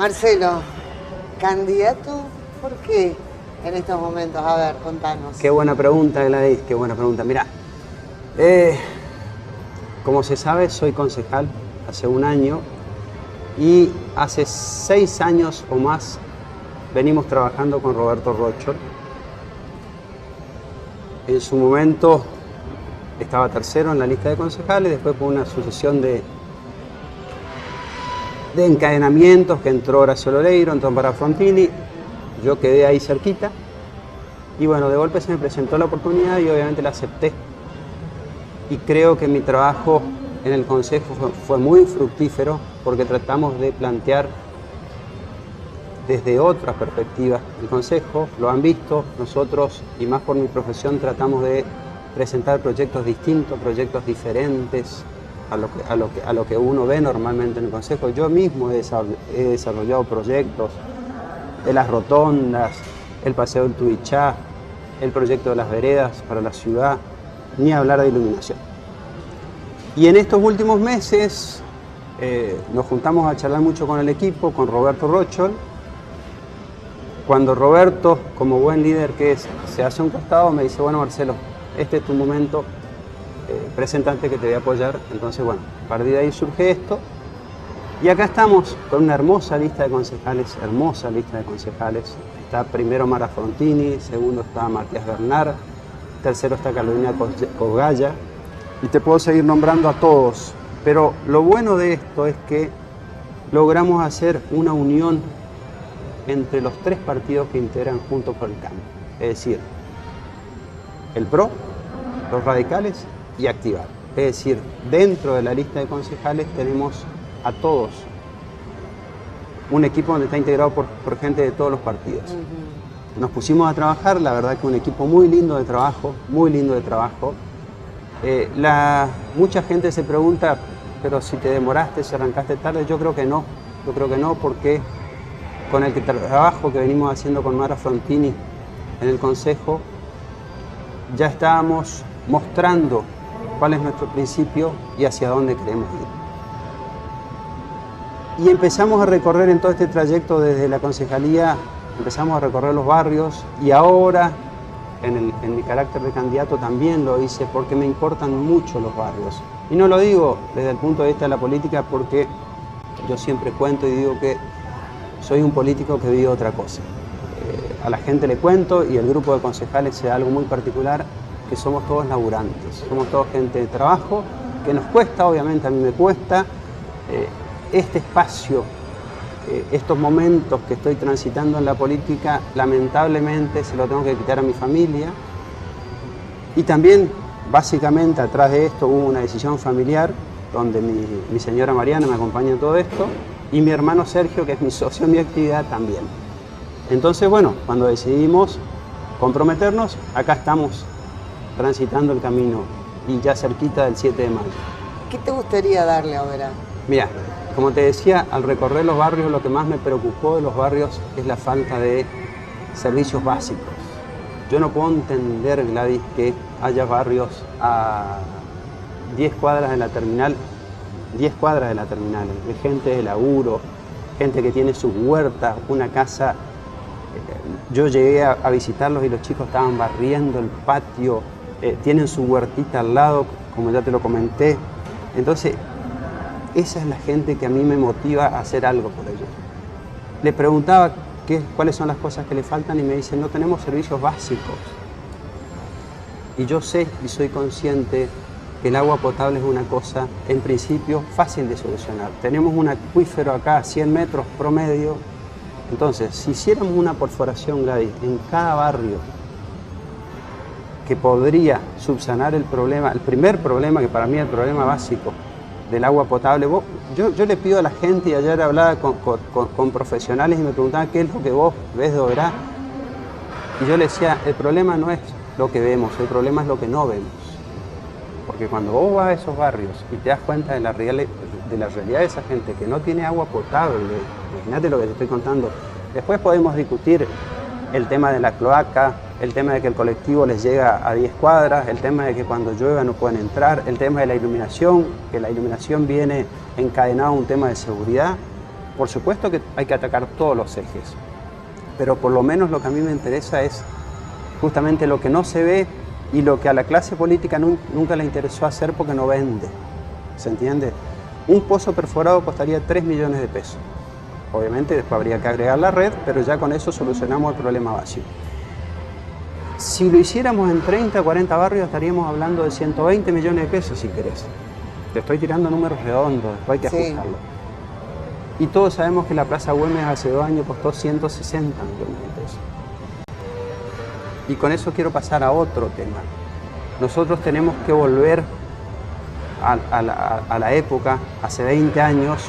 Marcelo, ¿candidato? ¿Por qué en estos momentos? A ver, contanos. Qué buena pregunta, Gladys, qué buena pregunta. Mirá, como se sabe, soy concejal hace un año y hace 6 años o más venimos trabajando con Roberto Rocholl. En su momento estaba tercero en la lista de concejales, después por una sucesión de encadenamientos que entró Horacio Loreiro, entró Amparo Frontini, yo quedé ahí cerquita y bueno, de golpe se me presentó la oportunidad y obviamente la acepté. Y creo que mi trabajo en el Consejo fue muy fructífero porque tratamos de plantear desde otra perspectiva el Consejo. Lo han visto, nosotros, y más por mi profesión, tratamos de presentar proyectos distintos, proyectos diferentes a lo que uno ve normalmente en el Consejo. Yo mismo he desarrollado proyectos de las rotondas, el paseo del Tuichá, el proyecto de las veredas para la ciudad, ni hablar de iluminación. Y en estos últimos meses nos juntamos a charlar mucho con el equipo, con Roberto Rocholl. Cuando Roberto, como buen líder que es, se hace un costado, me dice, bueno Marcelo, este es tu momento, presentante que te voy a apoyar. Entonces bueno, a partir de ahí surge esto. Y acá estamos con una hermosa lista de concejales, hermosa lista de concejales. Está primero Mara Frontini, segundo está Matías Bernard, tercero está Carolina Cogalla, y te puedo seguir nombrando a todos. Pero lo bueno de esto es que logramos hacer una unión entre los 3 partidos que integran Juntos por el Cambio. Es decir, el PRO, los radicales y Activar. Es decir, dentro de la lista de concejales tenemos a todos un equipo donde está integrado por gente de todos los partidos. Nos pusimos a trabajar, la verdad que un equipo muy lindo de trabajo, muy lindo de trabajo. Mucha gente se pregunta, pero si te demoraste, si arrancaste tarde, yo creo que no porque con el trabajo que venimos haciendo con Mara Frontini en el Consejo, ya estábamos mostrando cuál es nuestro principio y hacia dónde queremos ir. Y empezamos a recorrer en todo este trayecto desde la concejalía, empezamos a recorrer los barrios y ahora en mi carácter de candidato también lo hice porque me importan mucho los barrios. Y no lo digo desde el punto de vista de la política porque yo siempre cuento y digo que soy un político que vive otra cosa. A la gente le cuento y el grupo de concejales es algo muy particular, que somos todos laburantes, somos todos gente de trabajo, que nos cuesta, obviamente a mí me cuesta, este espacio, estos momentos que estoy transitando en la política, lamentablemente se lo tengo que quitar a mi familia. Y también, básicamente, atrás de esto hubo una decisión familiar, donde mi señora Mariana me acompaña en todo esto, y mi hermano Sergio, que es mi socio en mi actividad, también. Entonces, bueno, cuando decidimos comprometernos, acá estamos transitando el camino y ya cerquita del 7 de mayo. ¿Qué te gustaría darle ahora? Mira, como te decía, al recorrer los barrios, lo que más me preocupó de los barrios es la falta de servicios básicos. Yo no puedo entender, Gladys, que haya barrios a 10 cuadras de la terminal, de gente de laburo, gente que tiene sus huertas, una casa. Yo llegué a visitarlos y los chicos estaban barriendo el patio, tienen su huertita al lado, como ya te lo comenté. Entonces, esa es la gente que a mí me motiva a hacer algo por ellos. Le preguntaba cuáles son las cosas que le faltan y me dicen, no tenemos servicios básicos. Y yo sé y soy consciente que el agua potable es una cosa, en principio, fácil de solucionar. Tenemos un acuífero acá a 100 metros promedio. Entonces, si hiciéramos una perforación, Gladys, en cada barrio, que podría subsanar el problema, el primer problema, que para mí es el problema básico del agua potable. Yo le pido a la gente, y ayer hablaba con profesionales y me preguntaban qué es lo que vos ves de Oberá. Y yo le decía, el problema no es lo que vemos, el problema es lo que no vemos. Porque cuando vos vas a esos barrios y te das cuenta de la realidad de esa gente que no tiene agua potable, imagínate lo que te estoy contando. Después podemos discutir el tema de la cloaca, el tema de que el colectivo les llega a 10 cuadras, el tema de que cuando llueva no pueden entrar, el tema de la iluminación, que la iluminación viene encadenada a un tema de seguridad. Por supuesto que hay que atacar todos los ejes, pero por lo menos lo que a mí me interesa es justamente lo que no se ve y lo que a la clase política nunca le interesó hacer porque no vende. ¿Se entiende? Un pozo perforado costaría 3 millones de pesos. Obviamente después habría que agregar la red, pero ya con eso solucionamos el problema básico. Si lo hiciéramos en 30 o 40 barrios estaríamos hablando de 120 millones de pesos si querés. Te estoy tirando números redondos, después hay que ajustarlo. Y todos sabemos que la Plaza Güemes hace 2 años costó 160 millones de pesos. Y con eso quiero pasar a otro tema. Nosotros tenemos que volver a la época, hace 20 años,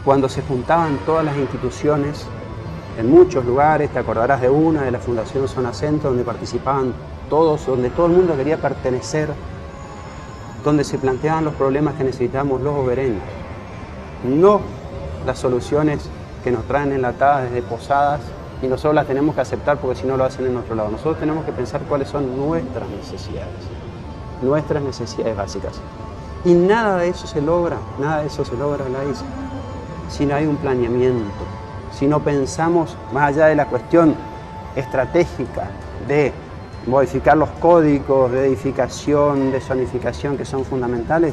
cuando se juntaban todas las instituciones en muchos lugares. Te acordarás de una, de la Fundación Zona Centro, donde participaban todos, donde todo el mundo quería pertenecer, donde se planteaban los problemas que necesitamos los obereños, no las soluciones que nos traen enlatadas desde Posadas y nosotros las tenemos que aceptar porque si no lo hacen en otro lado. Nosotros tenemos que pensar cuáles son nuestras necesidades básicas. Y nada de eso se logra, Gladys, si no hay un planeamiento, si no pensamos más allá de la cuestión estratégica de modificar los códigos de edificación, de zonificación que son fundamentales.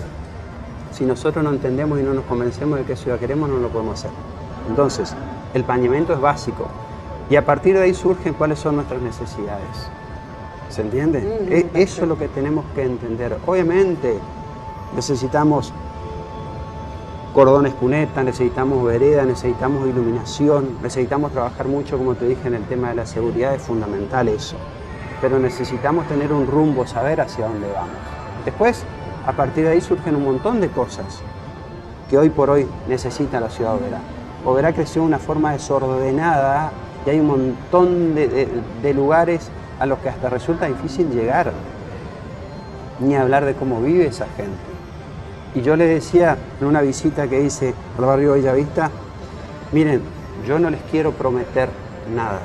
Si nosotros no entendemos y no nos convencemos de qué ciudad queremos, no lo podemos hacer. Entonces, el planeamiento es básico y a partir de ahí surgen cuáles son nuestras necesidades. ¿Se entiende? Eso es lo que tenemos que entender. Obviamente necesitamos cordones cuneta, necesitamos vereda, necesitamos iluminación, necesitamos trabajar mucho, como te dije, en el tema de la seguridad, es fundamental eso. Pero necesitamos tener un rumbo, saber hacia dónde vamos. Después, a partir de ahí surgen un montón de cosas que hoy por hoy necesita la ciudad de Oberá. Oberá creció de una forma desordenada y hay un montón de lugares a los que hasta resulta difícil llegar, ni hablar de cómo vive esa gente. Y yo les decía en una visita que hice al barrio Bellavista, miren, yo no les quiero prometer nada,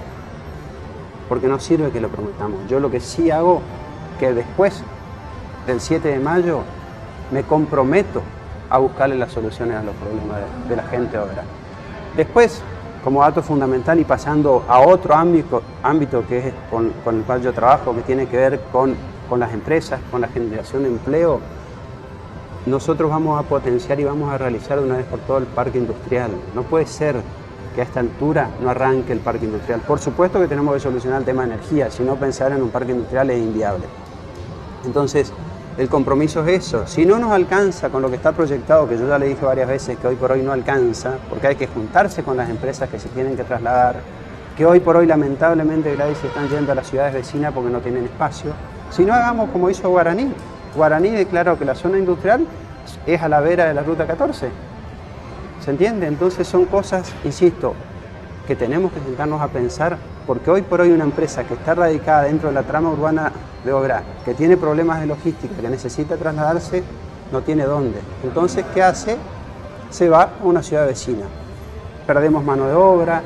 porque no sirve que lo prometamos. Yo lo que sí hago, que después del 7 de mayo me comprometo a buscarle las soluciones a los problemas de la gente ahora. Después, como dato fundamental y pasando a otro ámbito que es con el cual yo trabajo, que tiene que ver con las empresas, con la generación de empleo, nosotros vamos a potenciar y vamos a realizar de una vez por todo el parque industrial. No puede ser que a esta altura no arranque el parque industrial. Por supuesto que tenemos que solucionar el tema de energía, si no pensar en un parque industrial es inviable. Entonces, el compromiso es eso. Si no nos alcanza con lo que está proyectado, que yo ya le dije varias veces que hoy por hoy no alcanza, porque hay que juntarse con las empresas que se tienen que trasladar, que hoy por hoy lamentablemente Gladys se están yendo a las ciudades vecinas porque no tienen espacio. Si no, hagamos como hizo Guaraní. Guaraní declaró que la zona industrial es a la vera de la Ruta 14. ¿Se entiende? Entonces son cosas, insisto, que tenemos que sentarnos a pensar, porque hoy por hoy una empresa que está radicada dentro de la trama urbana de Oberá, que tiene problemas de logística, que necesita trasladarse, no tiene dónde. Entonces, ¿qué hace? Se va a una ciudad vecina. Perdemos mano de obra.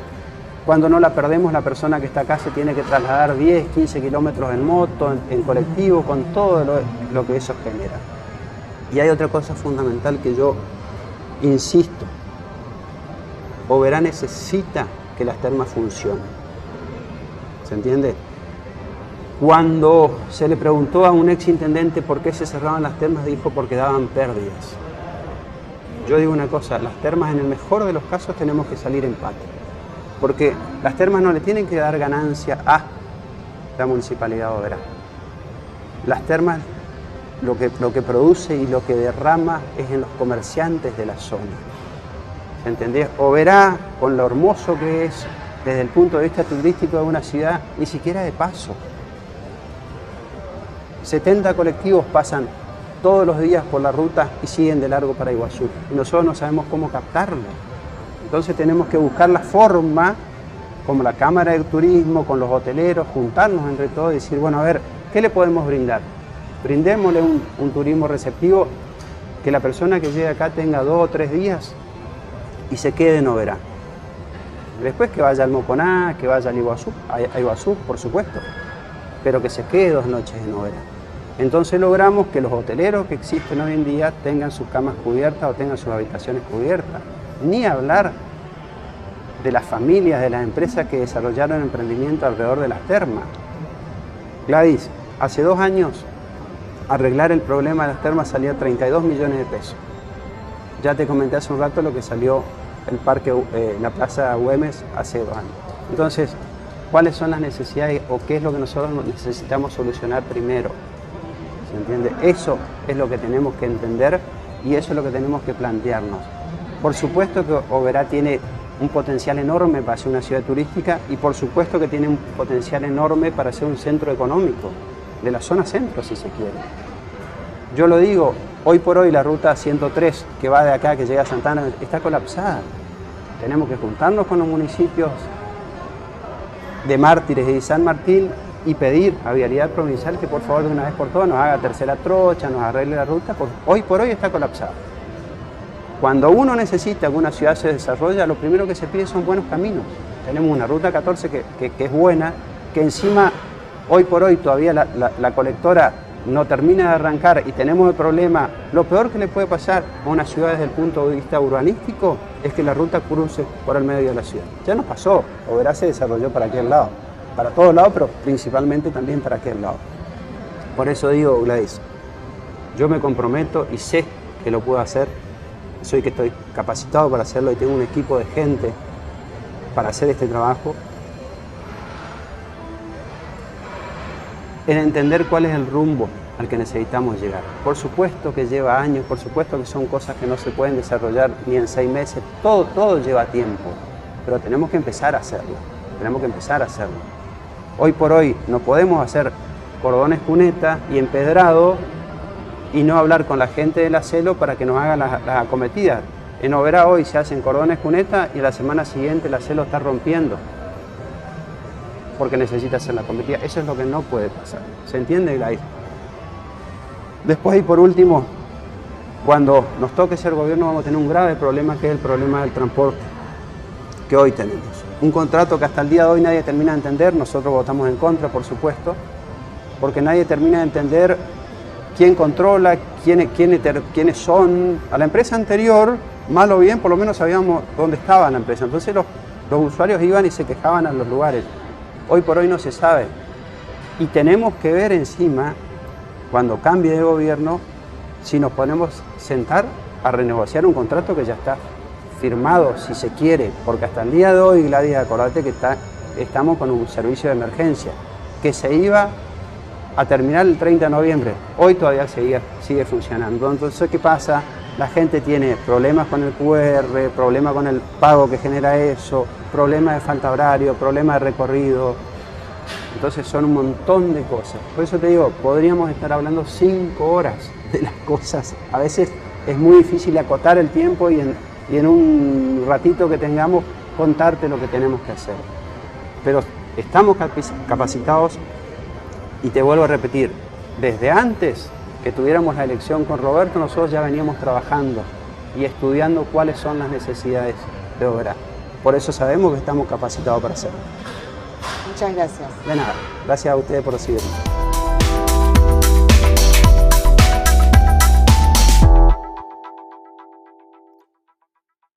Cuando no la perdemos, la persona que está acá se tiene que trasladar 10, 15 kilómetros en moto, en colectivo, con todo lo que eso genera. Y hay otra cosa fundamental que yo insisto. Oberá necesita que las termas funcionen. ¿Se entiende? Cuando se le preguntó a un exintendente por qué se cerraban las termas, dijo porque daban pérdidas. Yo digo una cosa, las termas en el mejor de los casos tenemos que salir empate. Porque las termas no le tienen que dar ganancia a la Municipalidad de Oberá. Las termas lo que produce y lo que derrama es en los comerciantes de la zona. ¿Entendés? Oberá, con lo hermoso que es desde el punto de vista turístico de una ciudad, ni siquiera de paso. 70 colectivos pasan todos los días por la ruta y siguen de largo para Iguazú. Y nosotros no sabemos cómo captarlo. Entonces tenemos que buscar la forma, como la Cámara de Turismo, con los hoteleros, juntarnos entre todos y decir, bueno, a ver, ¿qué le podemos brindar? Brindémosle un turismo receptivo, que la persona que llegue acá tenga 2 o 3 días y se quede en Oberá. Después que vaya al Moconá, que vaya a Iguazú, por supuesto, pero que se quede 2 noches en Oberá. Entonces logramos que los hoteleros que existen hoy en día tengan sus camas cubiertas o tengan sus habitaciones cubiertas. Ni hablar de las familias, de las empresas que desarrollaron emprendimiento alrededor de las termas. Gladys, hace 2 años arreglar el problema de las termas salía 32 millones de pesos. Ya te comenté hace un rato lo que salió el parque, la Plaza Güemes hace 2 años. Entonces, ¿cuáles son las necesidades o qué es lo que nosotros necesitamos solucionar primero? ¿Se entiende? Eso es lo que tenemos que entender y eso es lo que tenemos que plantearnos. Por supuesto que Oberá tiene un potencial enorme para ser una ciudad turística y por supuesto que tiene un potencial enorme para ser un centro económico, de la zona centro si se quiere. Yo lo digo, hoy por hoy la ruta 103 que va de acá, que llega a Santana, está colapsada. Tenemos que juntarnos con los municipios de Mártires y San Martín y pedir a Vialidad Provincial que por favor de una vez por todas nos haga tercera trocha, nos arregle la ruta, porque hoy por hoy está colapsada. Cuando uno necesita que una ciudad se desarrolle, lo primero que se pide son buenos caminos. Tenemos una ruta 14 que es buena, que encima hoy por hoy todavía la colectora no termina de arrancar y tenemos el problema. Lo peor que le puede pasar a una ciudad desde el punto de vista urbanístico es que la ruta cruce por el medio de la ciudad. Ya nos pasó, Oberá se desarrolló para aquel lado, para todos lados, pero principalmente también para aquel lado. Por eso digo, Gladys, yo me comprometo y sé que lo puedo hacer, soy que estoy capacitado para hacerlo y tengo un equipo de gente para hacer este trabajo, en entender cuál es el rumbo al que necesitamos llegar. Por supuesto que lleva años, por supuesto que son cosas que no se pueden desarrollar ni en 6 meses, todo lleva tiempo, pero tenemos que empezar a hacerlo, Hoy por hoy no podemos hacer cordones cuneta y empedrado y no hablar con la gente de la CELO para que nos haga las acometidas. En Oberá hoy se hacen cordones cuneta y la semana siguiente la CELO está rompiendo porque necesita hacer la cometida. Eso es lo que no puede pasar. ¿Se entiende, Gladys? Después y por último, cuando nos toque ser gobierno vamos a tener un grave problema que es el problema del transporte que hoy tenemos. Un contrato que hasta el día de hoy nadie termina de entender, nosotros votamos en contra, por supuesto, porque nadie termina de entender quién controla, quiénes son. A la empresa anterior, mal o bien, por lo menos sabíamos dónde estaba la empresa. Entonces los usuarios iban y se quejaban a los lugares. Hoy por hoy no se sabe. Y tenemos que ver encima, cuando cambie de gobierno, si nos podemos sentar a renegociar un contrato que ya está firmado, si se quiere. Porque hasta el día de hoy, Gladys, acordate que estamos con un servicio de emergencia que se iba a terminar el 30 de noviembre. Hoy todavía sigue funcionando. Entonces, ¿qué pasa? La gente tiene problemas con el QR, problemas con el pago que genera eso, problemas de falta de horario, problemas de recorrido. Entonces son un montón de cosas. Por eso te digo, podríamos estar hablando 5 horas de las cosas. A veces es muy difícil acotar el tiempo y en un ratito que tengamos contarte lo que tenemos que hacer. Pero estamos capacitados y te vuelvo a repetir, desde antes que tuviéramos la elección con Roberto, nosotros ya veníamos trabajando y estudiando cuáles son las necesidades de Oberá. Por eso sabemos que estamos capacitados para hacerlo. Muchas gracias. De nada. Gracias a ustedes por recibirnos.